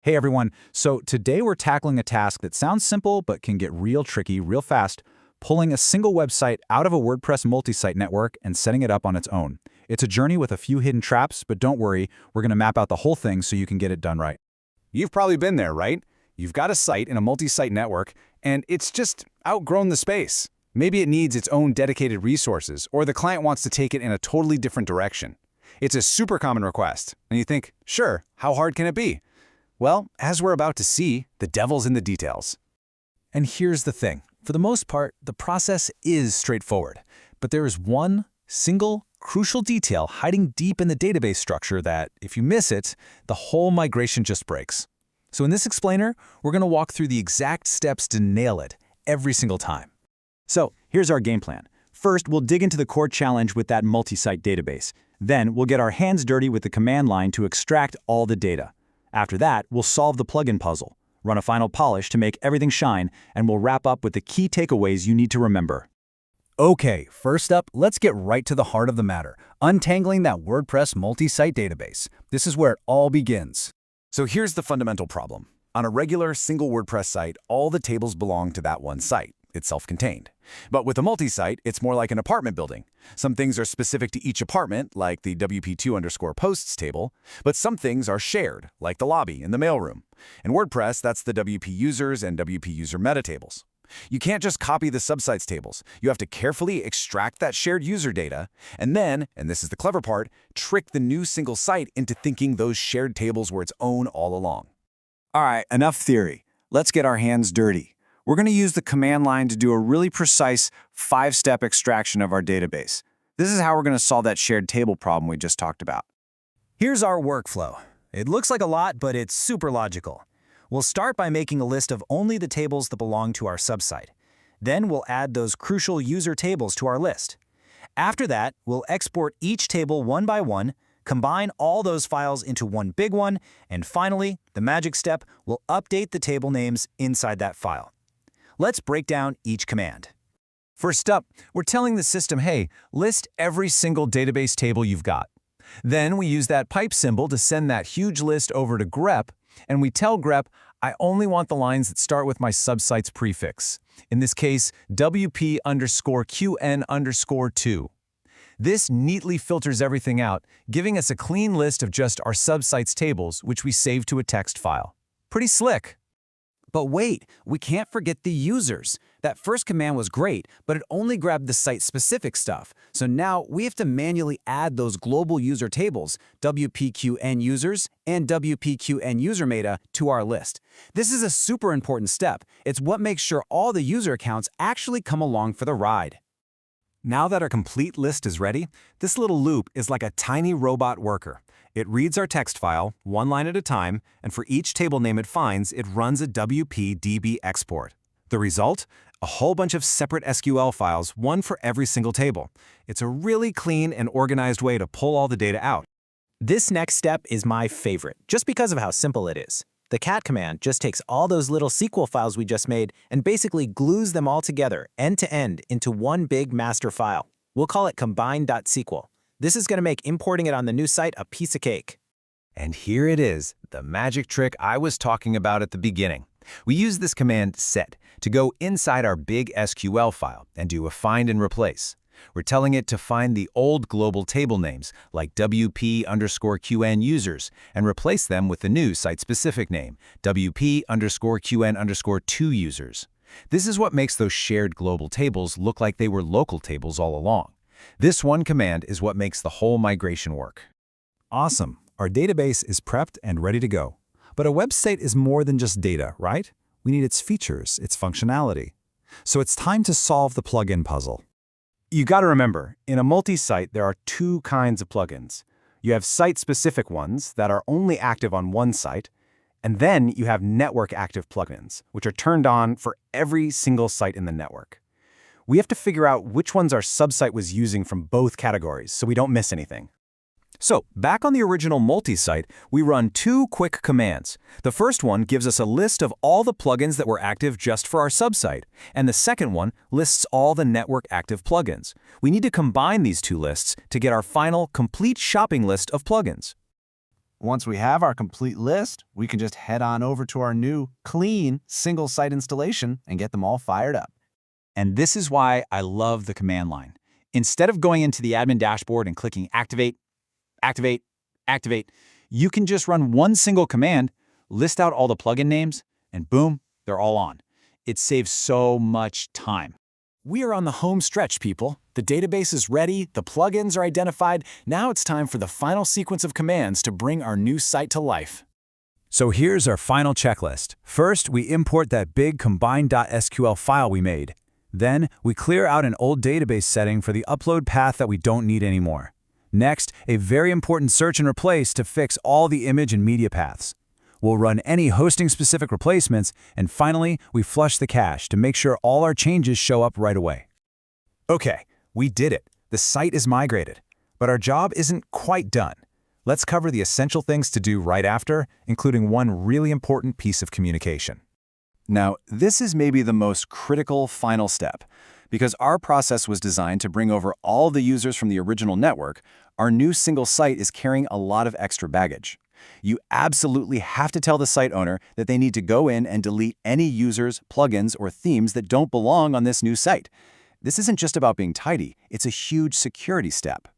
Hey everyone, so today we're tackling a task that sounds simple but can get real tricky real fast, pulling a single website out of a WordPress multi-site network and setting it up on its own. It's a journey with a few hidden traps, but don't worry, we're going to map out the whole thing so you can get it done right. You've probably been there, right? You've got a site in a multi-site network, and it's just outgrown the space. Maybe it needs its own dedicated resources, or the client wants to take it in a totally different direction. It's a super common request, and you think, sure, how hard can it be? Well, as we're about to see, the devil's in the details. And here's the thing. For the most part, the process is straightforward, but there is one single, crucial detail hiding deep in the database structure that, if you miss it, the whole migration just breaks. So in this explainer, we're going to walk through the exact steps to nail it every single time. So here's our game plan. First, we'll dig into the core challenge with that multi-site database. Then we'll get our hands dirty with the command line to extract all the data. After that, we'll solve the plugin puzzle, run a final polish to make everything shine, and we'll wrap up with the key takeaways you need to remember. Okay, first up, let's get right to the heart of the matter, untangling that WordPress multi-site database. This is where it all begins. So here's the fundamental problem. On a regular single WordPress site, all the tables belong to that one site. It's self-contained. But with a multi-site, it's more like an apartment building. Some things are specific to each apartment, like the WP2_posts table, but some things are shared, like the lobby and the mailroom. In WordPress, that's the WP users and WP user meta tables. You can't just copy the subsites tables. You have to carefully extract that shared user data, and then, and this is the clever part, trick the new single site into thinking those shared tables were its own all along. All right, enough theory. Let's get our hands dirty. We're going to use the command line to do a really precise 5-step extraction of our database. This is how we're going to solve that shared table problem we just talked about. Here's our workflow. It looks like a lot, but it's super logical. We'll start by making a list of only the tables that belong to our subsite. Then we'll add those crucial user tables to our list. After that, we'll export each table one by one, combine all those files into one big one, and finally, the magic step, we'll update the table names inside that file. Let's break down each command. First up, we're telling the system, hey, list every single database table you've got. Then we use that pipe symbol to send that huge list over to grep, and we tell grep, I only want the lines that start with my subsite's prefix. In this case, WP_QN_2. This neatly filters everything out, giving us a clean list of just our subsite's tables, which we save to a text file. Pretty slick. But wait, we can't forget the users. That first command was great, but it only grabbed the site-specific stuff. So now we have to manually add those global user tables, WPQN users and WPQN user meta, to our list. This is a super important step. It's what makes sure all the user accounts actually come along for the ride. Now that our complete list is ready, this little loop is like a tiny robot worker. It reads our text file, one line at a time, and for each table name it finds, it runs a WP-DB export. The result? A whole bunch of separate SQL files, one for every single table. It's a really clean and organized way to pull all the data out. This next step is my favorite, just because of how simple it is. The cat command just takes all those little SQL files we just made and basically glues them all together, end to end, into one big master file. We'll call it combine.sql. This is going to make importing it on the new site a piece of cake. And here it is, the magic trick I was talking about at the beginning. We use this command set to go inside our big SQL file and do a find and replace. We're telling it to find the old global table names like WP_QN users and replace them with the new site-specific name, WP_QN_2 users. This is what makes those shared global tables look like they were local tables all along. This one command is what makes the whole migration work. Awesome. Our database is prepped and ready to go. But a website is more than just data, right? We need its features, its functionality. So it's time to solve the plugin puzzle. You got to remember, in a multi-site, there are two kinds of plugins. You have site-specific ones that are only active on one site, and then you have network-active plugins, which are turned on for every single site in the network. We have to figure out which ones our subsite was using from both categories so we don't miss anything. So, back on the original multi-site, we run two quick commands. The first one gives us a list of all the plugins that were active just for our subsite, and the second one lists all the network active plugins. We need to combine these two lists to get our final, complete shopping list of plugins. Once we have our complete list, we can just head on over to our new, clean, single site installation and get them all fired up. And this is why I love the command line. Instead of going into the admin dashboard and clicking Activate, Activate, Activate, you can just run one single command, list out all the plugin names, and boom, they're all on. It saves so much time. We are on the home stretch, people. The database is ready, the plugins are identified. Now it's time for the final sequence of commands to bring our new site to life. So here's our final checklist. First, we import that big combined.sql file we made. Then, we clear out an old database setting for the upload path that we don't need anymore. Next, a very important search and replace to fix all the image and media paths. We'll run any hosting-specific replacements, and finally, we flush the cache to make sure all our changes show up right away. Okay, we did it. The site is migrated. But our job isn't quite done. Let's cover the essential things to do right after, including one really important piece of communication. Now, this is maybe the most critical final step. Because our process was designed to bring over all the users from the original network, our new single site is carrying a lot of extra baggage. You absolutely have to tell the site owner that they need to go in and delete any users, plugins, or themes that don't belong on this new site. This isn't just about being tidy, it's a huge security step.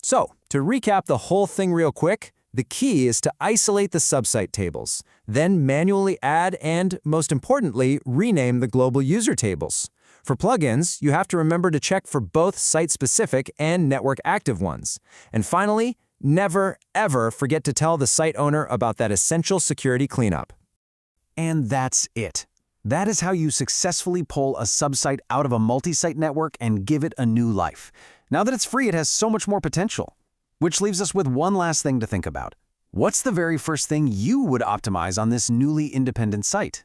So, to recap the whole thing real quick, the key is to isolate the subsite tables, then manually add and, most importantly, rename the global user tables. For plugins, you have to remember to check for both site-specific and network-active ones. And finally, never, ever forget to tell the site owner about that essential security cleanup. And that's it. That is how you successfully pull a subsite out of a multi-site network and give it a new life. Now that it's free, it has so much more potential. Which leaves us with one last thing to think about. What's the very first thing you would optimize on this newly independent site?